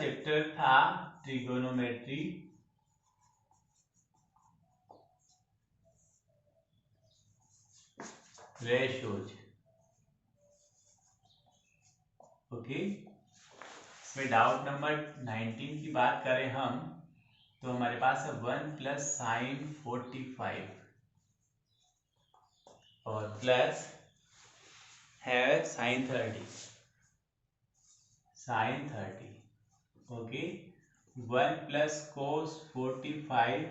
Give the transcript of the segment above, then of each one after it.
Chapter था trigonometry, ratios. Okay, इसमें doubt number 19 की बात करें हम तो हमारे पास है 1 प्लस साइन 45 और प्लस है साइन 30, ओके। 1 प्लस कोस 45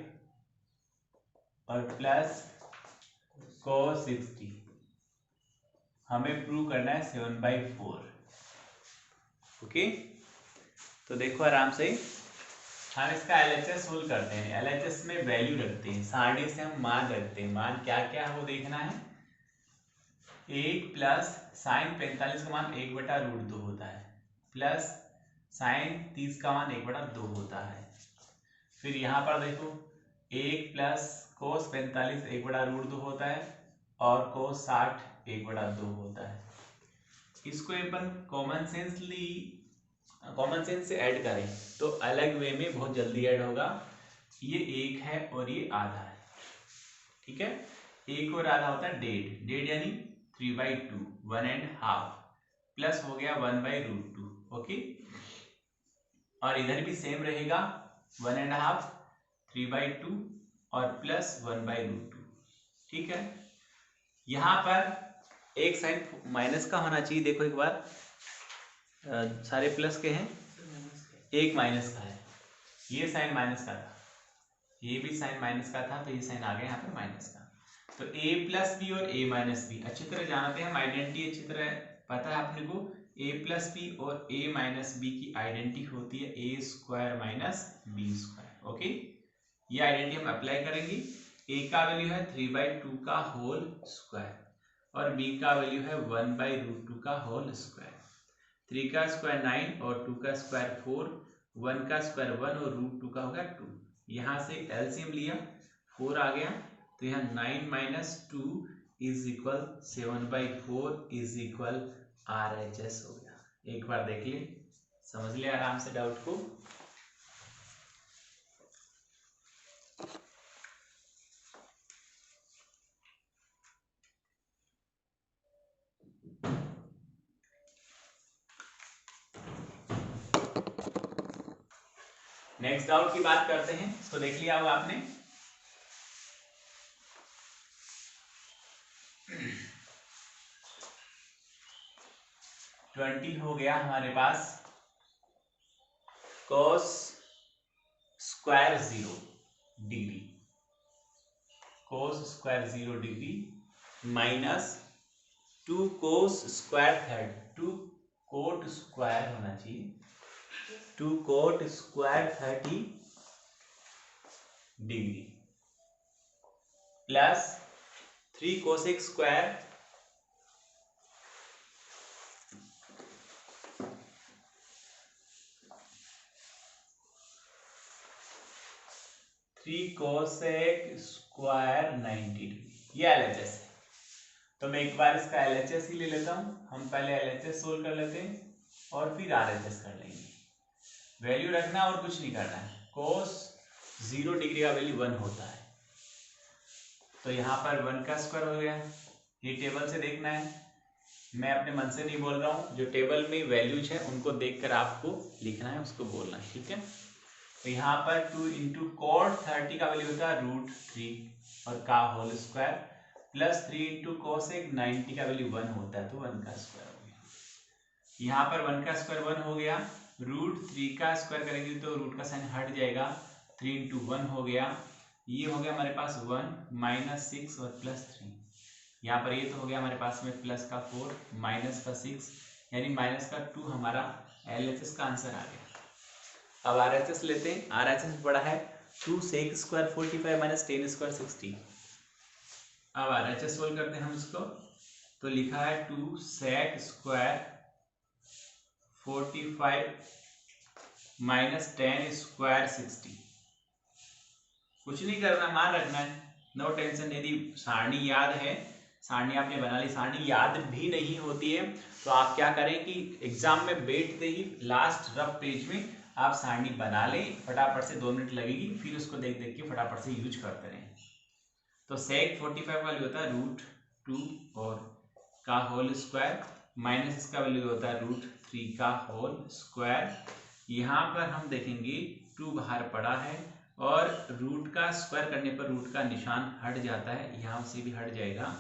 और प्लस कोस 60, हमें प्रूव करना है 7/4। ओके, तो देखो आराम से हम इसका LHS सोल्व करते हैं। LHS में वैल्यू रखते हैं, सारणी से हम मान रखते हैं। मान क्या क्या है वो देखना है। 1 प्लस साइन 45 का मान 1/√2 होता है, प्लस साइन 30 का मान 1/2 होता है। फिर यहाँ पर देखो 1 प्लस कोस 45 1/√2 होता है और कोस 60 1/2 होता है। इसको अपन कॉमन सेंस से ऐड करें तो अलग वे में बहुत जल्दी ऐड होगा। ये 1 है और ये आधा है, ठीक है। 1 और आधा होता है डेढ़ यानी 3/2, 1.5 प्लस हो गया 1/√2। ओके, और इधर भी सेम रहेगा 1.5, 3/2 और प्लस 1/√2, ठीक है। यहाँ पर एक साइन माइनस का होना चाहिए। देखो एक बार, सारे प्लस के हैं, एक माइनस का है। ये साइन माइनस का था, ये भी साइन माइनस का था, तो ये साइन आ गया यहाँ पर माइनस का। तो a प्लस बी और a माइनस बी अच्छी तरह जानते हैं हम, आइडेंटिटी अच्छी तरह पता है अपने को। a प्लस बी और a माइनस बी की आइडेंटिटी होती है a² माइनस b²। ओके, ये आइडेंटिटी हम अप्लाई करेंगे। a का वैल्यू है 3/2 का होल स्क्वायर और b का वैल्यू है 1/√2 का होल स्क्वायर। 3 का स्क्वायर 9 और 2 का स्क्वायर 4, 1 का स्क्वायर 1 और √2 का होगा 2। यहाँ से एलसीएम लिया, 4 आ गया, तो यहाँ 9 - 2 is equal 7/4 is equal RHS हो गया। एक बार देख ले, समझ ले आराम से डाउट को। नेक्स्ट डाउट की बात करते हैं, तो देख लिया होगा आपने। ट्वेंटी हो गया हमारे पास cos square 0 degree, cos square 0 degree minus 2 cos square 30, 2 coat square होना चाहिए, 2 coat square 30 degree plus 3 cosec square 90 degree. ये LHS है, तो मैं एक बार इसका LHS ही ले लेता हूं। हम पहले LHS सोल्व कर लेते हैं और फिर RHS कर लेंगे। वैल्यू रखना और कुछ नहीं करना है। cos 0 डिग्री का वैल्यू 1 होता है, तो यहाँ पर 1 का स्क्वायर हो गया। ये टेबल से देखना है, मैं अपने मन से नहीं बोल रहा हूँ। जो टेबल में वैल्यूज है उनको देखकर आपको लिखना है, उसको बोलना है, ठीक है। तो यहाँ पर 2 × cot 30 का वैल्यू होता है √3 और का होल स्क्वायर प्लस 3 × cosec 90 का वैल्यू 1 होता है, तो 1 का स्क्वायर हो गया। यहाँ पर 1 का स्क्वायर 1 हो गया, √3 का स्क्वायर करेंगे तो रूट का साइन हट जाएगा, 3 × 1 हो गया। ये हो गया हमारे पास 1 - 6 और प्लस 3। यहाँ पर ये तो हो गया हमारे पास में प्लस का 4 माइनस का 6 यानी माइनस का 2 हमारा LHS का आंसर आ गया। अब RHS लेते हैं। RHS बड़ा है 2 sec स्क्वायर 45 माइनस 10 स्क्वायर 60। अब RHS सोल्व करते हैं हम इसको, तो लिखा है 2 sec स्क्वायर 45 माइनस 10 स्क्वायर 60। कुछ नहीं करना, मान रखना है, नो टेंशन। यदि सारणी याद है, सारणी आपने बना ली, सारणी याद भी नहीं होती है तो आप क्या करें कि एग्जाम में बैठते ही लास्ट रफ पेज में आप सारणी बना लें, फटाफट से 2 मिनट लगेगी, फिर उसको देख देख के फटाफट से यूज करते रहें। तो सेक 45 का वैल्यू होता है √2 और का होल स्क्वायर माइनस इसका वैल्यू होता है √3 का होल स्क्वायर। यहाँ पर हम देखेंगे 2 बाहर पड़ा है और रूट का स्क्वायर करने पर रूट का निशान हट जाता है, यहाँ से भी हट जाएगा,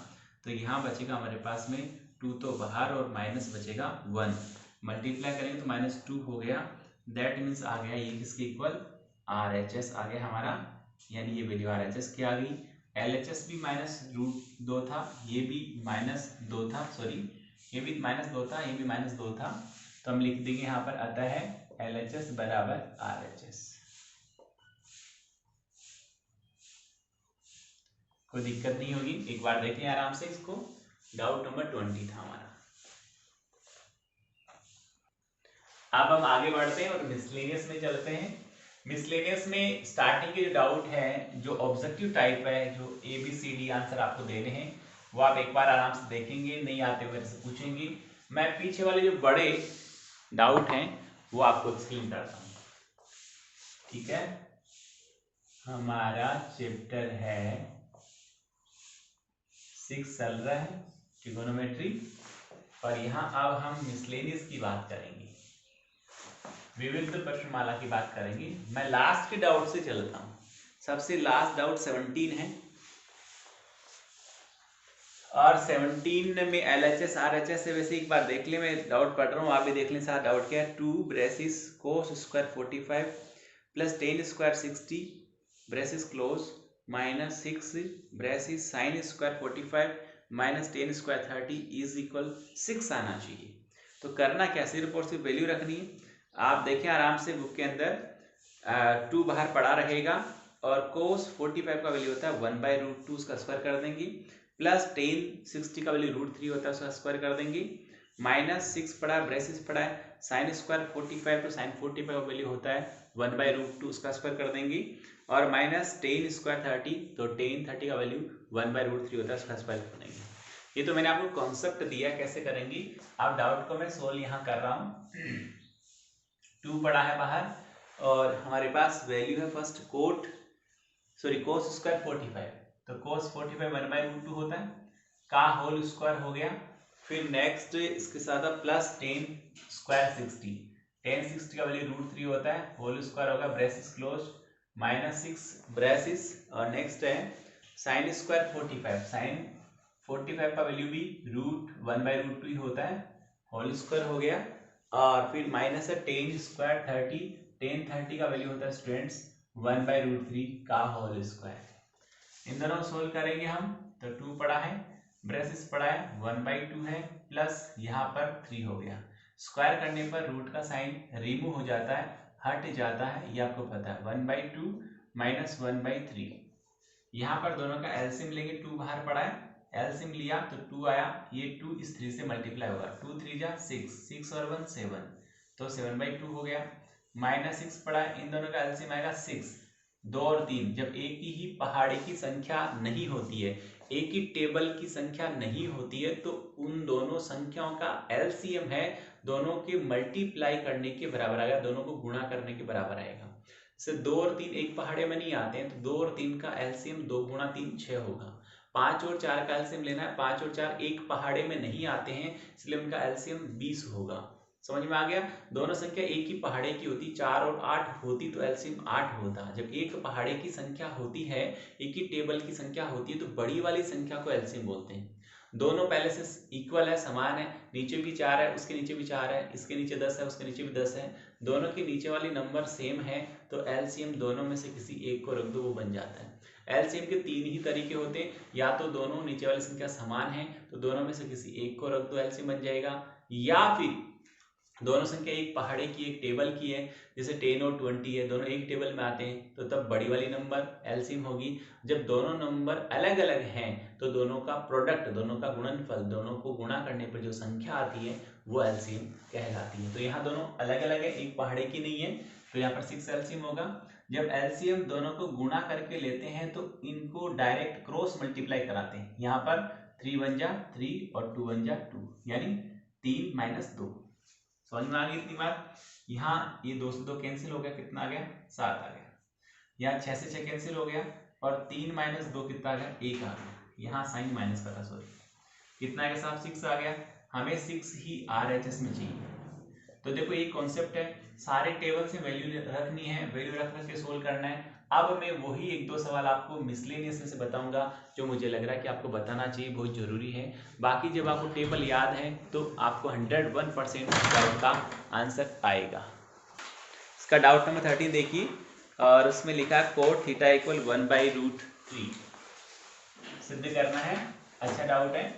तो यहाँ बचेगा हमारे पास में 2 तो बाहर और माइनस बचेगा 1, मल्टीप्लाई करेंगे तो -2 हो गया। दैट मीन्स आ गया ये किसके इक्वल, RHS आ गया हमारा, यानी ये वैल्यू RHS की आ गई। LHS भी -√2 था, ये भी -2 था, सॉरी ये भी -2 था, ये भी -2 था, तो हम लिख देंगे यहाँ पर आता है LHS बराबर RHS। कोई दिक्कत नहीं होगी, एक बार देखें आराम से इसको। डाउट नंबर 20 था हमारा। अब हम आगे बढ़ते हैं और मिसलेनियस में चलते हैं। मिसलेनियस में स्टार्टिंग के जो डाउट है, जो ऑब्जेक्टिव टाइप है, जो ABCD आंसर आपको देने हैं, वो आप एक बार आराम से देखेंगे, नहीं आते हुए से पूछेंगे। मैं पीछे वाले जो बड़े डाउट हैं वो आपको एक्सप्लेन करता हूँ, ठीक है। हमारा चैप्टर है 6 चल रहा है, ट्रिगोनोमेट्री, और यहाँ अब हम मिसलेनियस की बात करेंगे, विविध प्रश्नमाला की बात करेंगे। मैं लास्ट के डाउट से चलता हूँ, सबसे लास्ट डाउट 17 है, और 17 में LHS RHS से वैसे एक बार देख ले, मैं डाउट पढ़ रहा हूँ, आप भी देख लें साथ। डाउट क्या है, 2 braces cos square 45 plus 10 square 60 braces close minus 6 braces sine square 45 minus 10 square 30 is equal 6 आना चाहिए। तो करना क्या, सिर्फ और सिर्फ वैल्यू रखनी है। आप देखें आराम से बुक के अंदर 2 बाहर पड़ा रहेगा, और कोस 45 का वैल्यू होता है 1/√2, उसका स्क्वायर कर देंगे, प्लस 10 60 का वैल्यू √3 होता है, उसका स्क्वायर कर देंगे, माइनस 6 पड़ा है, ब्रेसिस पड़ा है, साइन स्क्वायर 45 तो साइन 45 का वैल्यू होता है 1/√2, उसका स्क्वायर कर देंगे, और माइनस 10 स्क्वायर 30 तो 10 30 का वैल्यू 1/√3 होता है, उसका स्क्वायर कर देंगे। ये तो मैंने आपको कॉन्सेप्ट दिया कैसे करेंगे। अब डाउट को मैं सोल्व यहाँ कर रहा हूँ। 2 पड़ा है बाहर, और हमारे पास वैल्यू है फर्स्ट कोस स्क्वायर 45, तो कोस 45 1/√2 होता है, का होल स्क्वायर हो गया, फिर नेक्स्ट इसके साथ प्लस 10 स्क्वायर 60, 10 60 का वैल्यू √3 होता है, होल स्क्वायर होगा, ब्रेसिस क्लोज माइनस 6 ब्रेसिस, और नेक्स्ट है साइन स्क्वायर 45, साइन 45 का वैल्यू भी √1/√2 ही होता है, होल स्क्वायर हो गया, और फिर माइनस है 10 स्क्वायर 30, 10 30 का वैल्यू होता है स्टूडेंट्स 1/√3 का होल स्क्वायर। इन दोनों सोल्व करेंगे हम, तो 2 पड़ा है, ब्रेसिस पड़ा है 1/2 है, प्लस यहाँ पर 3 हो गया, स्क्वायर करने पर रूट का साइन रिमूव हो जाता है, हट जाता है, ये आपको पता है, 1/2 माइनस 1/3। यहाँ पर दोनों का एलसीएम लेंगे, 2 बाहर पड़ा है, एलसीएम लिया तो 2 आया, ये 2 इस 3 से मल्टीप्लाई होगा, 2 3 जा 6, 6 और 1 7, तो 7/2 हो गया, माइनस 6 पड़ा है, इन दोनों का एलसीएम आएगा 6, 2 और 3, जब एक ही पहाड़ी की संख्या नहीं होती है, एक ही टेबल की संख्या नहीं होती है, तो उन दोनों संख्याओं का एलसीएम है दोनों के मल्टीप्लाई करने के बराबर आएगा, दोनों को गुणा करने के बराबर आएगा। जैसे 2 और 3 एक पहाड़े में नहीं आते हैं, तो 2 और 3 का एलसीएम 2 × 3 6 होगा। 5 और 4 का एलसीएम लेना है, 5 और 4 एक पहाड़े में नहीं आते हैं, इसलिए उनका एलसीएम 20 होगा। समझ में आ गया, दोनों संख्या एक ही पहाड़े की होती, 4 और 8 होती तो एलसीएम 8 होता। जब एक पहाड़े की संख्या होती है, एक ही टेबल की संख्या होती है, तो बड़ी वाली संख्या को एलसीएम बोलते हैं। दोनों पहले से इक्वल है, समान है, नीचे भी 4 है, उसके नीचे भी 4 है, इसके नीचे 10 है, उसके नीचे भी 10 है, दोनों के नीचे वाली नंबर सेम है, तो एलसीएम दोनों में से किसी एक को रख दो, वो बन जाता है। एलसीएम के 3 ही तरीके होते हैं, या तो दोनों नीचे वाली संख्या समान है, तो दोनों में से किसी एक को रख दो, एलसीएम बन जाएगा, या फिर दोनों संख्या एक पहाड़े की एक टेबल की है, जैसे 10 और 20 है, दोनों एक टेबल में आते हैं, तो तब बड़ी वाली नंबर एलसीएम होगी। जब दोनों नंबर अलग अलग हैं, तो दोनों का प्रोडक्ट, दोनों का गुणनफल, दोनों को गुणा करने पर जो संख्या आती है वो एलसीएम कहलाती है। तो यहाँ दोनों अलग अलग है, एक पहाड़े की नहीं है, तो यहाँ पर 6 एलसीएम होगा। जब एलसीएम दोनों को गुणा करके लेते हैं, तो इनको डायरेक्ट क्रॉस मल्टीप्लाई कराते हैं। यहाँ पर 3 1 जा 3 और 2 1 जा 2, यानी 3 - 2, समझ में आ गई इतनी बात। यहाँ ये 2 से 2 कैंसिल हो गया, कितना आ गया 7 आ गया। यहाँ 6 से 6 कैंसिल हो गया और 3 माइनस 2 कितना आ गया 1 आ गया। यहाँ साइन माइनस का था, सॉरी, कितना आ गया साहब 6 आ गया। हमें 6 ही RHS में चाहिए। तो देखो ये कॉन्सेप्ट है, सारे टेबल से वैल्यू रखनी है, वैल्यू रख के सोल्व करना है। अब मैं वही 1-2 सवाल आपको मिसलेनियस में से बताऊंगा जो मुझे लग रहा है कि आपको बताना चाहिए, बहुत जरूरी है। बाकी जब आपको टेबल याद है तो आपको 101% डाउट का आंसर आएगा। इसका डाउट नंबर 13 देखिए, और उसमें लिखा है कोट थीटा इक्वल 1/√3 सिद्ध करना है। अच्छा डाउट है।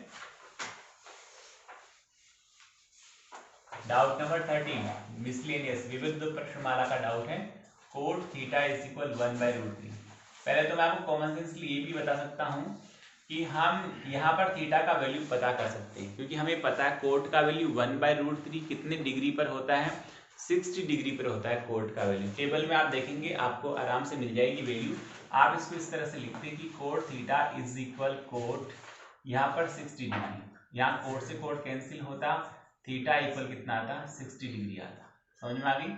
डाउट नंबर 13 मिसलेनियस विविध प्रश्नमाला का डाउट है, कोट थीटा इज इक्वल 1/√3। पहले तो मैं आपको कॉमन सेंस के लिए ये भी बता सकता हूं कि हम यहाँ पर थीटा का वैल्यू पता कर सकते हैं, क्योंकि हमें पता है कोट का वैल्यू 1/√3 कितने डिग्री पर होता है, 60 डिग्री पर होता है कोट का वैल्यू। टेबल में आप देखेंगे आपको आराम से मिल जाएगी वैल्यू। आप इसको इस तरह से लिखते हैं कि cot theta is equal cot, यहाँ पर 60 डिग्री, यहाँ कोट से कोट कैंसिल होता, थीटा इक्वल कितना आता 60 डिग्री आता। समझ में आ गई।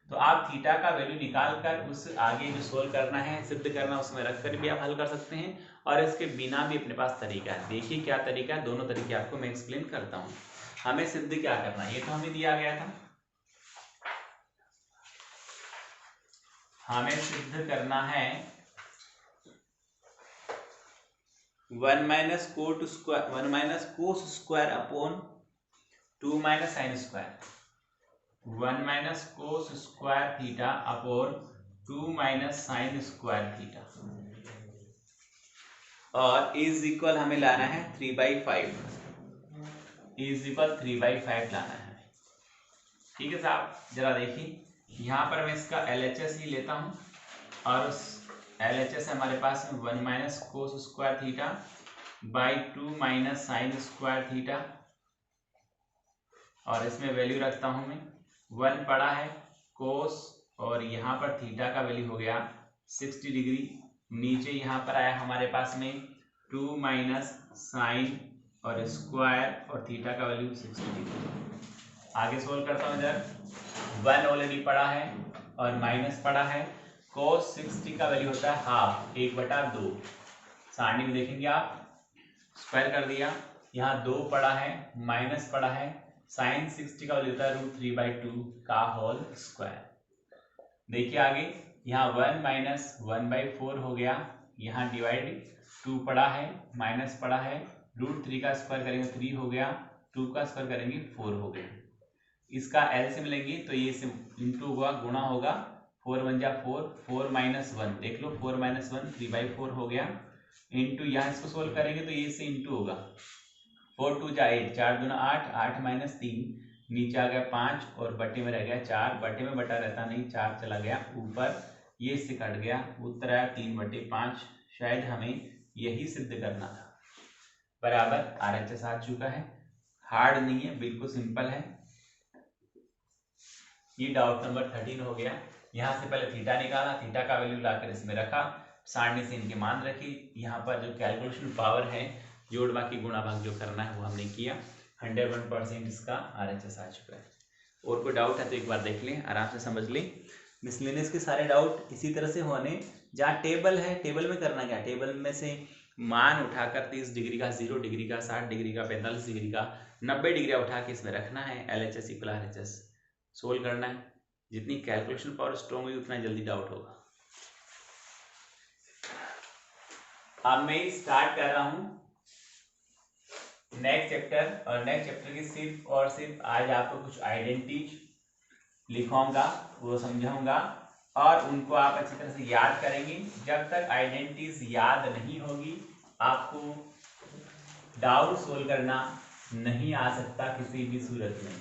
तो आप थीटा का वैल्यू निकाल कर उस आगे जो सोल्व करना है, सिद्ध करना, उसमें रख कर भी आप हल कर सकते हैं, और इसके बिना भी अपने पास तरीका है। देखिए क्या तरीका है, दोनों तरीके आपको मैं एक्सप्लेन करता हूँ। हमें सिद्ध क्या करना है, ये तो हमें दिया गया था, हमें सिद्ध करना है 1 - cos square upon 2 - sin square, 1 - cos square theta upon 2 - sin square theta, और इज इक्वल हमें लाना है 3/5, इज इक्वल 3/5 लाना है। ठीक है साहब, जरा देखिए यहाँ पर मैं इसका LHS ही लेता हूँ, और उस LHS हमारे पास में 1 - cos square theta by 2 - sin square theta, और इसमें वैल्यू रखता हूं मैं 1 पड़ा है कोस, और यहाँ पर थीटा का वैल्यू हो गया 60 डिग्री। नीचे यहाँ पर आया हमारे पास में 2 - साइन और स्क्वायर, और थीटा का वैल्यू 60 डिग्री। आगे सोल्व करता हूँ इधर, 1 ऑलरेडी पड़ा है और माइनस पड़ा है। कोस 60 का वैल्यू होता है हाफ, 1/2, सारणी में देखेंगे आप, स्क्वायर कर दिया। यहाँ 2 पड़ा है, माइनस पड़ा है, साइन 60 का वैल्यू होता है √3/2 का होल स्क्वायर। देखिए आगे यहाँ 1 - 1/4 हो गया, यहाँ डिवाइड 2 पड़ा है, माइनस पड़ा है, √3 का स्क्वायर करेंगे 3 हो गया, 2 का स्क्वायर करेंगे 4 हो गया। इसका एलसीएम लेंगे तो ये इंटू होगा, गुणा होगा, 4 × 1 = 4, 4 - 1 देख लो, 4 - 1 3/4 हो गया, इंटू यहाँ इसको सोल्व करेंगे तो ये से इंटू होगा, 4 × 2 = 8, 4 × 2 = 8, 8 - 3, नीचे आ गया 5 और बटे में रह गया 4, बटे में बटा रहता नहीं, 4 चला गया ऊपर, ये इससे कट गया, उत्तर आया 3/5। शायद हमें यही सिद्ध करना था। बराबर RHS आ चुका है, हार्ड नहीं है, बिल्कुल सिंपल है। ये डाउट नंबर 13 हो गया। यहाँ से पहले थीटा निकाला, थीटा का वैल्यू लाकर इसमें रखा, सारणी से इनके मान रखी। यहाँ पर जो कैलकुलेशन पावर है, जोड़ बाकी गुणा भाग जो करना है वो हमने किया। 101% इसका RHS आ चुका है। और कोई डाउट है तो एक बार देख लें, आराम से समझ लें। मिसलेनियस के सारे डाउट इसी तरह से होने, जहाँ टेबल है, टेबल में करना क्या, टेबल में से मान उठाकर 30 डिग्री का, 0 डिग्री का, 60 डिग्री का, 45 डिग्री का, 90 डिग्री उठा के इसमें रखना है, LHS इक्वल RHS सोल्व करना है। जितनी कैलकुलेशन पावर स्ट्रॉन्ग हुई उतना जल्दी डाउट होगा। अब मैं स्टार्ट कर रहा हूं नेक्स्ट चैप्टर, और नेक्स्ट चैप्टर की सिर्फ और सिर्फ आज आपको कुछ आइडेंटिटीज लिखवाऊंगा, वो समझाऊंगा, और उनको आप अच्छी तरह से याद करेंगे। जब तक आइडेंटिटीज याद नहीं होगी आपको डाउट सोल्व करना नहीं आ सकता किसी भी सूरत में।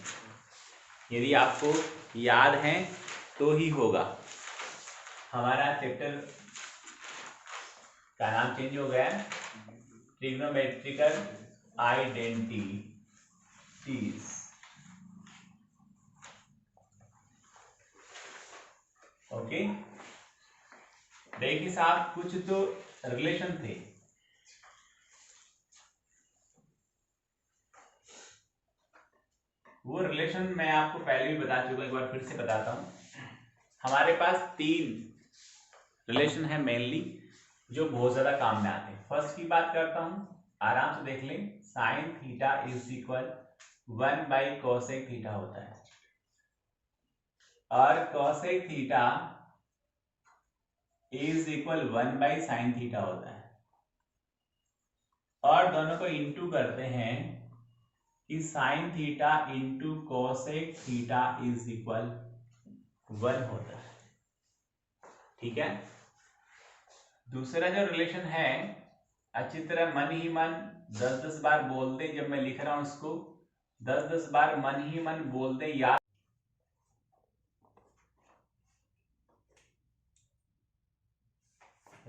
यदि आपको याद है तो ही होगा। हमारा चैप्टर का नाम चेंज हो गया है, ट्रिग्नोमेट्रिकल आइडेंटिटीज। ओके, देखिए साहब कुछ तो रिलेशन थे, वो रिलेशन मैं आपको पहले भी बता चुका, एक बार फिर से बताता हूँ। हमारे पास 3 रिलेशन है मेनली जो बहुत ज्यादा काम में आते हैं। फर्स्ट की बात करता हूँ, आराम से देख लें, sine theta is equal 1/cosec theta होता है और cosec theta is equal 1/sin theta होता है और दोनों को इंटू करते हैं कि sine theta into cosec theta is equal 1 होता है। ठीक है। दूसरा जो रिलेशन है, अच्छी तरह मन ही मन 10-10 बार बोल दे, जब मैं लिख रहा हूं इसको 10-10 बार मन ही मन बोल दे, याद।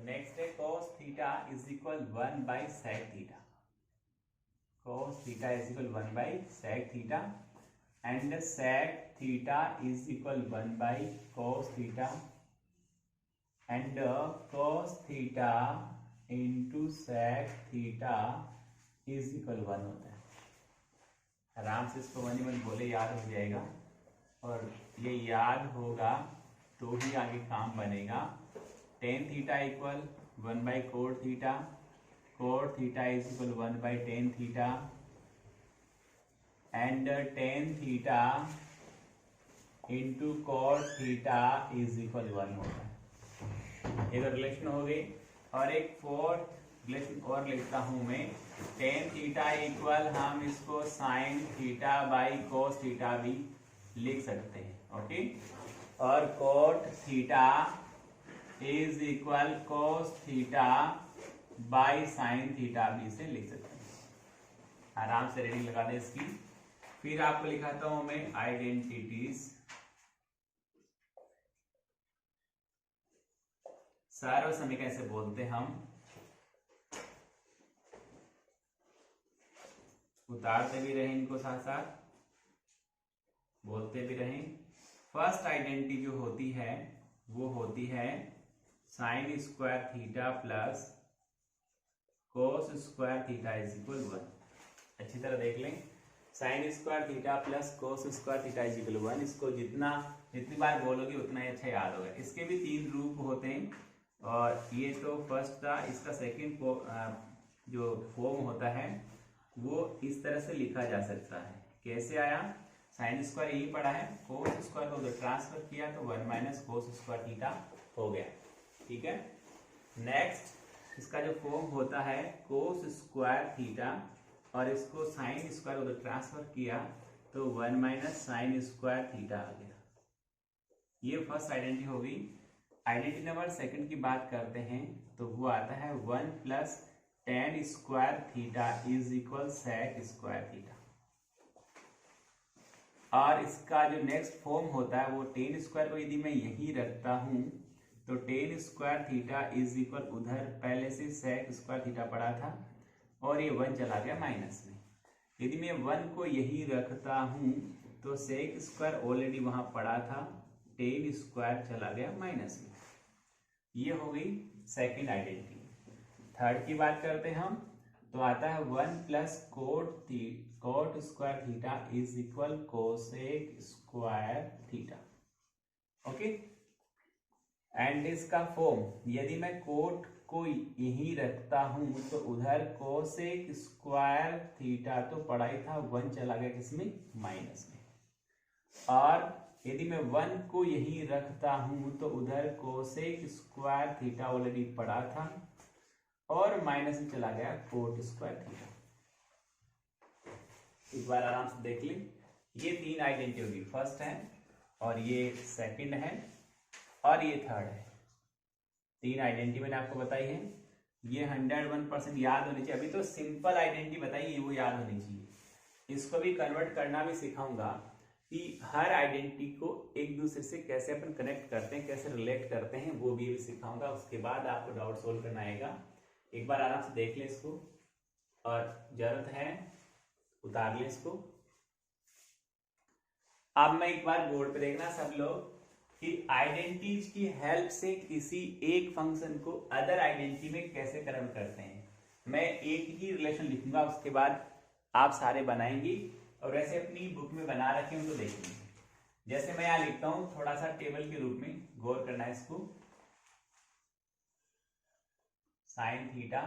नेक्स्ट है cos theta is equal 1/sec theta. cos theta is equal 1/sec theta and sec theta is equal 1/cos theta and cos theta into sec theta is equal 1 होता है। आराम से इसको मन ही मन बोले, याद हो जाएगा और ये याद होगा तो ही आगे काम बनेगा। tan theta equal 1/cot theta, cot theta is equal 1/tan theta and tan theta into cot theta is equal 1 होता है। ये तो रिलेशन हो गई और एक फोर्थ रिलेशन और लिखता हूं मैं, tan थीटा इक्वल हम इसको sin theta by cos theta भी लिख सकते हैं। ओके, और cot theta is equal cos theta by sin theta भी इसे लिख सकते हैं। आराम से रीडिंग लगा दे इसकी। फिर आपको लिखाता हूं मैं आइडेंटिटीज। सर्व समीकरण से बोलते हम, उतारते भी रहें इनको साथ साथ, बोलते भी रहें। फर्स्ट आइडेंटिटी जो होती है वो होती है sine square theta plus cos square theta is equal 1। अच्छी तरह देख लें, sine square theta plus cos square theta is equal 1। इसको जितनी बार बोलोगे उतना ही अच्छा याद होगा। इसके भी 3 रूप होते हैं और ये तो फर्स्ट था, इसका सेकंड जो फॉर्म होता है वो इस तरह से लिखा जा सकता है। कैसे आया, साइन स्क्वायर यही पड़ा है, कोस स्क्वायर को उधर ट्रांसफर किया तो 1 माइनस कोस स्क्वायर थीटा हो गया। ठीक है। नेक्स्ट इसका जो फॉर्म होता है कोस स्क्वायर थीटा और इसको साइन स्क्वायर उधर ट्रांसफर किया तो 1 माइनस साइन स्क्वायर थीटा आ गया। ये फर्स्ट आइडेंटिटी होगी। आइडेंटिटी नंबर सेकंड की बात करते हैं तो वो आता है 1 plus tan square theta is equal sec square theta और इसका जो नेक्स्ट फॉर्म होता है वो tan स्क्वायर को यदि मैं यही रखता हूं तो tan square theta is equal, उधर पहले से sec स्क्वायर थीटा पड़ा था और ये 1 चला गया माइनस में। यदि मैं 1 को यही रखता हूं तो sec स्क्वायर ऑलरेडी वहां पड़ा था, tan स्क्वायर चला गया माइनस में। ये हो गई सेकेंड आइडेंटिटी। थर्ड की बात करते हैं हम तो आता है 1 plus cot square theta is equal cosec square theta. Okay, and इसका फॉर्म, यदि मैं कोट को यही रखता हूं तो उधर कोसेक स्क्वायर थीटा तो पड़ा ही था, 1 चला गया किसमें, माइनस में। और यदि मैं 1 को यही रखता हूं तो उधर कोसेक स्क्वायर थीटा ऑलरेडी पड़ा था और माइनस में चला गया कोट स्क्वायर थीटा। एक बार आराम से देख लें, ये 3 आइडेंटिटी होगी, फर्स्ट है और ये सेकंड है और ये थर्ड है। 3 आइडेंटिटी मैंने आपको बताई है, ये 101% याद होनी चाहिए। अभी तो सिंपल आइडेंटिटी बताइए, वो याद होनी चाहिए। इसको भी कन्वर्ट करना भी सिखाऊंगा कि हर आइडेंटिटी को एक दूसरे से कैसे अपन कनेक्ट करते हैं, कैसे रिलेट करते हैं, वो भी सिखाऊंगा। उसके बाद आपको डाउट सोल्व करना आएगा। एक बार आराम से देख लें इसको और जरूरत है उतार लें इसको। अब मैं एक बार बोर्ड पे देखना सब लोग कि आइडेंटिटीज की हेल्प से किसी एक फंक्शन को अदर आइडेंटिटी में कैसे कन्वर्ट करते हैं। मैं एक ही रिलेशन लिखूंगा, उसके बाद आप सारे बनाएंगे और वैसे अपनी बुक में बना रखे हो तो देख लीजिए। जैसे मैं यहाँ लिखता हूं थोड़ा सा टेबल के रूप में, गौर करना है इसको। साइन थीटा,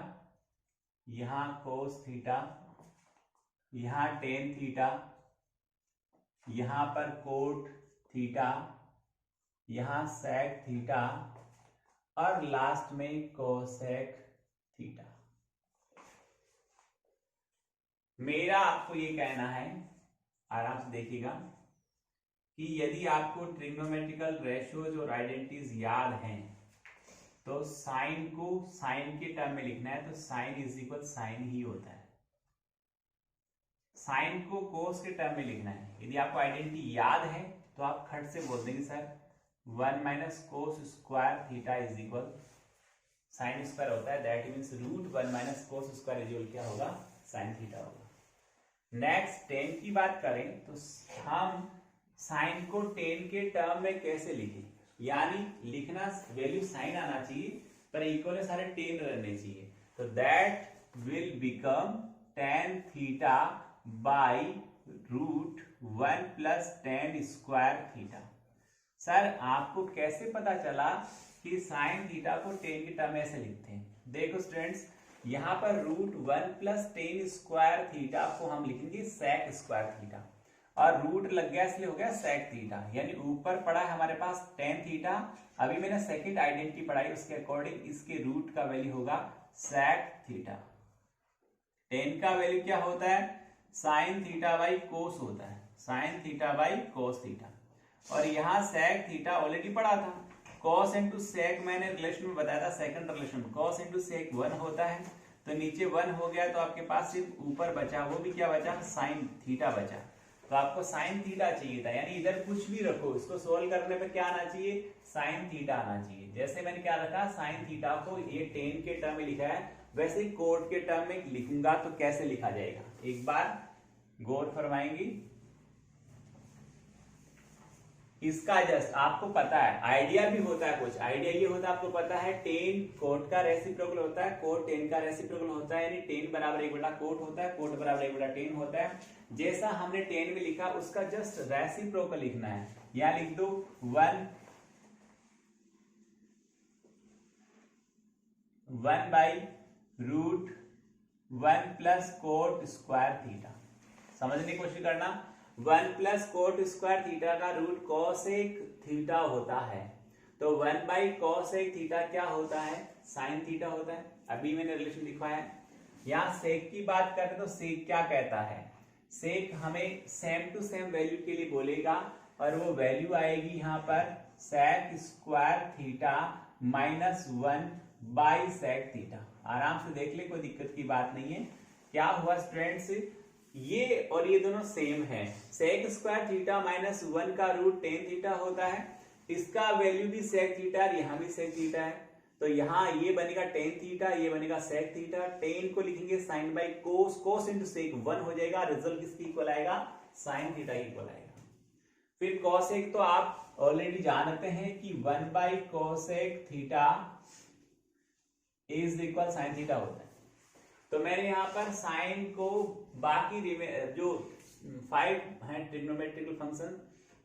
यहां कोस थीटा, यहां टेन थीटा, यहां पर कोट थीटा, यहां सेक थीटा और लास्ट में कोसेक थीटा। मेरा आपको ये कहना है, आराम से देखिएगा, कि यदि आपको ट्रिग्नोमेट्रिकल रेशियोज और आइडेंटिटीज याद हैं तो साइन को साइन के टर्म में लिखना है, तो साइन इज इक्वल साइन ही होता है। साइन को कोस के टर्म में लिखना है। यदि आपको आइडेंटिटी याद है तो आप खट से बोल देंगे sir 1 minus cos square theta is equal sine square होता है, that means root 1 minus cos square is equal क्या होगा, साइन थीटा होगा। नेक्स्ट टेन की बात करें तो हम साइन को टेन के टर्म में कैसे लिखें, यानी लिखना वैल्यू साइन आना चाहिए पर इक्वल में सारे टेन रहने चाहिए, तो that will become tan theta by root 1 plus tan square theta. Sir आपको कैसे पता चला कि साइन थीटा को टेन के टर्म में ऐसे लिखते हैं? देखो स्टूडेंट्स, यहां पर root 1 plus tan square theta को हम लिखेंगे सेक स्क्वायर थीटा, और रूट लग गया इसलिए हो गया सेक थीटा, यानी ऊपर पड़ा है हमारे पास टेन थीटा। अभी मैंने सेकंड आइडेंटिटी पढ़ाई, उसके अकॉर्डिंग इसके रूट का वैल्यू होगा सेक थीटा। टेन का वैल्यू क्या होता है, साइन थीटा बाई कोस होता है, sine theta by cos theta. और यहाँ सेक थीटा ऑलरेडी पढ़ा था, कॉस इंटू सेक मैंने रिलेशन में बताया था, second relation, cos into sec 1 होता है, तो नीचे 1 हो गया तो आपके पास सिर्फ ऊपर बचा, वो भी क्या बचा, साइन थीटा बचा। तो आपको साइन थीटा चाहिए था, यानी इधर कुछ भी रखो, इसको सोल्व करने पे क्या आना चाहिए, साइन थीटा आना चाहिए। जैसे मैंने क्या रखा, साइन थीटा को ये टेन के टर्म में लिखा है, वैसे ही कोट के टर्म में लिखूंगा तो कैसे लिखा जाएगा, एक बार गौर फरमाएंगे। इसका जस्ट आपको पता है, आइडिया भी होता है कुछ, आइडिया ये होता है आपको पता है टेन कोट का रेसिप्रोकल होता है, कोट टेन का रेसिप्रोकल होता है, यानी टेन बराबर 1 बटा कोट होता है, कोट बराबर 1 बटा टेन होता है। जैसा हमने टेन में लिखा उसका जस्ट रेसिप्रोकल लिखना है, यहां लिख दो 1 by root 1 plus cot square theta. समझने की कोशिश करना, 1 प्लस कोट स्क्वायर थीटा का रूट कोसेक थीटा होता है, तो 1 बाई कोसेक थीटा क्या होता है, साइन थीटा होता है। अभी मैंने रिलेशन लिखवाया है। यहाँ सेक की बात करें तो सेक क्या कहता है, सेक हमें सेम टू सेम वैल्यू के लिए बोलेगा, और वो वैल्यू आएगी यहाँ पर sec square theta minus 1 by sec theta. आराम से देख ले, कोई दिक्कत की बात नहीं है। क्या हुआ स्टूडेंट्स, ये और ये दोनों सेम है, सेक स्क्वायर थीटा माइनस 1 का रूट टेन थीटा होता है, इसका वैल्यू भी सेक थीटा और यहाँ भी सेक थीटा है, तो यहाँ ये बनेगा टेन थीटा, ये बनेगा सेक थीटा। टेन को लिखेंगे sine by cos, cos into sec 1 हो जाएगा, रिजल्ट किसकी इक्वल आएगा, साइन थीटा इक्वल आएगा। फिर कोसेक तो आप ऑलरेडी जानते हैं कि 1 by cosec theta is equal sine theta होता है। तो मैंने यहाँ पर साइन को बाकी जो 5 है ट्रिग्नोमेट्रिकल फंक्शन,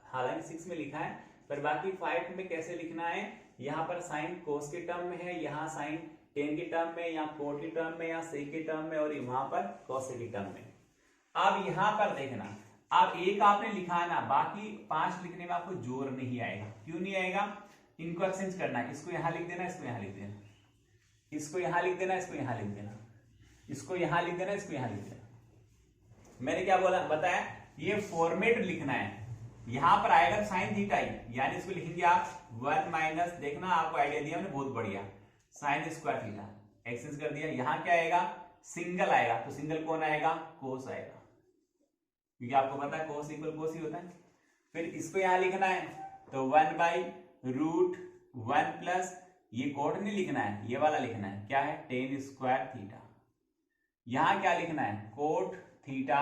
हालांकि 6 में लिखा है, पर बाकी 5 में कैसे लिखना है, यहाँ पर साइन कोस के टर्म में है, यहाँ साइन टेन के टर्म में, यहाँ कोट के टर्म में, यहाँ सेक के टर्म में, और वहां पर कोसेक के टर्म में। अब यहाँ पर देखना, अब एक आपने लिखा है ना, बाकी 5 लिखने में आपको जोर नहीं आएगा। क्यों नहीं आएगा, इनको एक्सचेंज करना है, इसको यहाँ लिख देना, इसको यहाँ लिख देना, इसको यहाँ लिख देना, इसको यहाँ लिख देना, इसको यहाँ लिख देना, इसको यहाँ लिख देना। मैंने क्या बोला बताया, ये फॉर्मेट लिखना है, यहां पर आएगा साइन थीटा ही, यानी इसको लिखेंगे आप 1 माइनस, देखना आपको आइडिया दिया हमने बहुत बढ़िया, साइन स्क्वायर थीटा एक्सचेंज कर दिया। यहां क्या आएगा, सिंगल आएगा, तो सिंगल कौन आएगा, कोस आएगा, क्योंकि आपको पता है कोस इक्वल कोस ही होता है। फिर इसको यहां लिखना है, तो 1 बाई रूट 1 प्लस, ये कोट नहीं लिखना है, ये वाला लिखना है, क्या है, टेन स्क्वायर थीटा। यहां क्या लिखना है, कोट थीटा,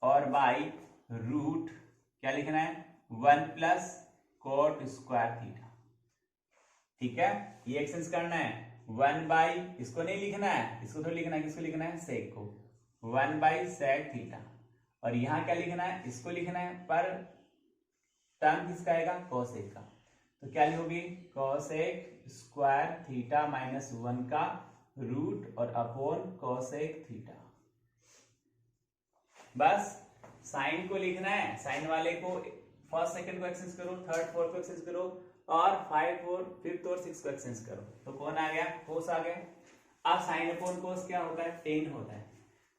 और बाई रूट क्या लिखना है, 1 प्लस कोट स्क्वायर थीटा। ठीक है, ये एक्सचेंज करना है, 1 बाई, इसको नहीं लिखना है, इसको तो लिखना है, किसको लिखना है, सेक को, 1 बाई सेक थीटा, और यहाँ क्या लिखना है, इसको लिखना है, पर टर्म किसका आएगा, कोसेक का। तो क्या लिखोगे, कोसेक स्क्वायर थीटा माइनस 1 का रूट और अपॉन कोसेक थीटा। बस साइन को लिखना है, साइन वाले को फर्स्ट सेकंड को एक्सचेंज करो, थर्ड फोर्थ को एक्सचेंज करो और 5 और 5th और 6th को एक्सचेंज करो। तो कौन आ गया, कोस आ गया। अब साइन अपॉन कोस क्या होता है, टेन होता है।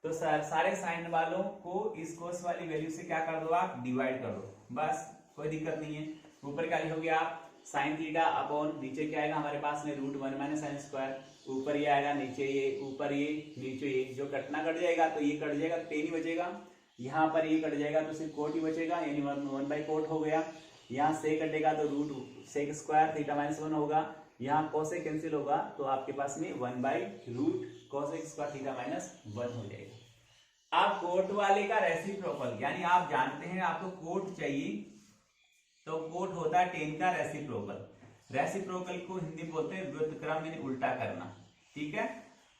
तो सारे साइन वालों को इस कोस वाली वैल्यू से क्या कर दो, आप डिवाइड कर दो, बस कोई दिक्कत नहीं है। ऊपर क्या लिखोगे आप, साइन थीटा अपॉन नीचे क्या आएगा हमारे पास में रूट 1 माइनस साइन स्क्वायर, ऊपर ये आएगा, नीचे ये, ऊपर ये, नीचे ये, जो कटना कट जाएगा तो ये कट जाएगा, टेन ही बचेगा। यहाँ पर ये कट जाएगा तो सिर्फ कोट ही बचेगा, यानी 1 बाई कोट हो गया। यहाँ से कटेगा तो root sec square theta minus 1 होगा। यहाँ कोसेक कैंसिल होगा तो आपके पास में 1 by root cosec square theta minus 1 हो जाएगा। आप कोट वाले का रेसिप्रोकल, यानी आप जानते हैं आपको कोट चाहिए तो कोट होता है टेन का रेसिप्रोकल। रेसिप्रोकल को हिंदी बोलते हैं व्युत्क्रम, यानी उल्टा करना, ठीक है।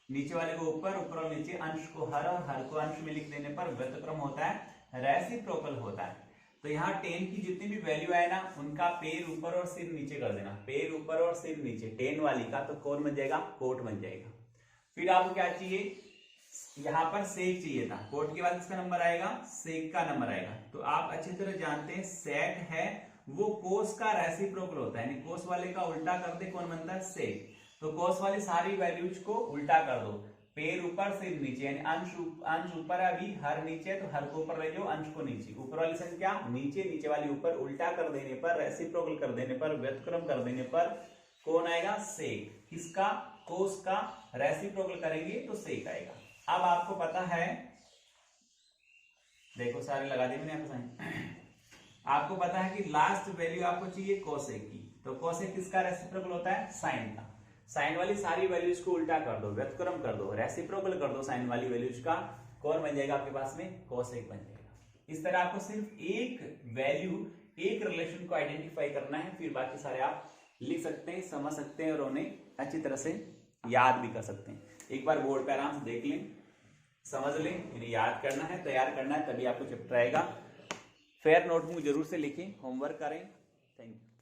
नीचे वाले को ऊपर, ऊपर और नीचे, अंश को हर और हर को अंश में लिख देने पर व्युत्क्रम होता है, रेसिप्रोकल होता है। तो यहाँ टेन की जितनी भी वैल्यू आए ना, उनका पेड़ ऊपर और सिर नीचे कर देना, पेड़ ऊपर और सिर नीचे टेन वाली का, तो कौन बन जाएगा, कोट बन जाएगा। फिर आपको क्या चाहिए, यहाँ पर सेक चाहिए था, कोट के बाद इसका नंबर आएगा, सेक का नंबर आएगा। तो आप अच्छी तरह जानते हैं सेक है वो कोस का रेसिप्रोकल होता है, यानी कोस वाले का उल्टा कर दे कौन बनता है, सेक। तो कोस वाली सारी वैल्यूज को उल्टा कर दो, पेड़ ऊपर सिर नीचे, यानी अंश ऊपर अभी हर नीचे, तो हर को ऊपर ले जाओ, अंश को नीचे, ऊपर वाली संख्या नीचे, नीचे वाली ऊपर, उल्टा कर देने पर, रेसिप्रोकल कर देने पर, व्युत्क्रम कर देने पर कौन आएगा, सेक। किसका, कोस का। रेसिप्रोकल करेंगे तो सेक आएगा। अब आपको पता है, देखो सारे लगा दिए मैंने आपको साइन। आपको पता है कि लास्ट वैल्यू आपको चाहिए कोसेक की, तो कोसेक किसका रेसिप्रोकल होता है, साइन का। साइन वाली सारी वैल्यूज को उल्टा कर दो, व्युत्क्रम कर दो, रेसिप्रोकल कर दो साइन वाली वैल्यूज का, कौन बन जाएगा आपके पास में, कोसेक बन जाएगा। इस तरह आपको सिर्फ एक वैल्यू, एक रिलेशन को आइडेंटिफाई करना है, फिर बाकी सारे आप लिख सकते हैं, समझ सकते हैं और उन्हें अच्छी तरह से याद भी कर सकते हैं। एक बार बोर्ड पे आराम से देख लें, समझ लें, इन्हें याद करना है, तैयार करना है, तभी आपको चैप्टर आएगा। फेयर नोटबुक जरूर से लिखें, होमवर्क करें। Thank you.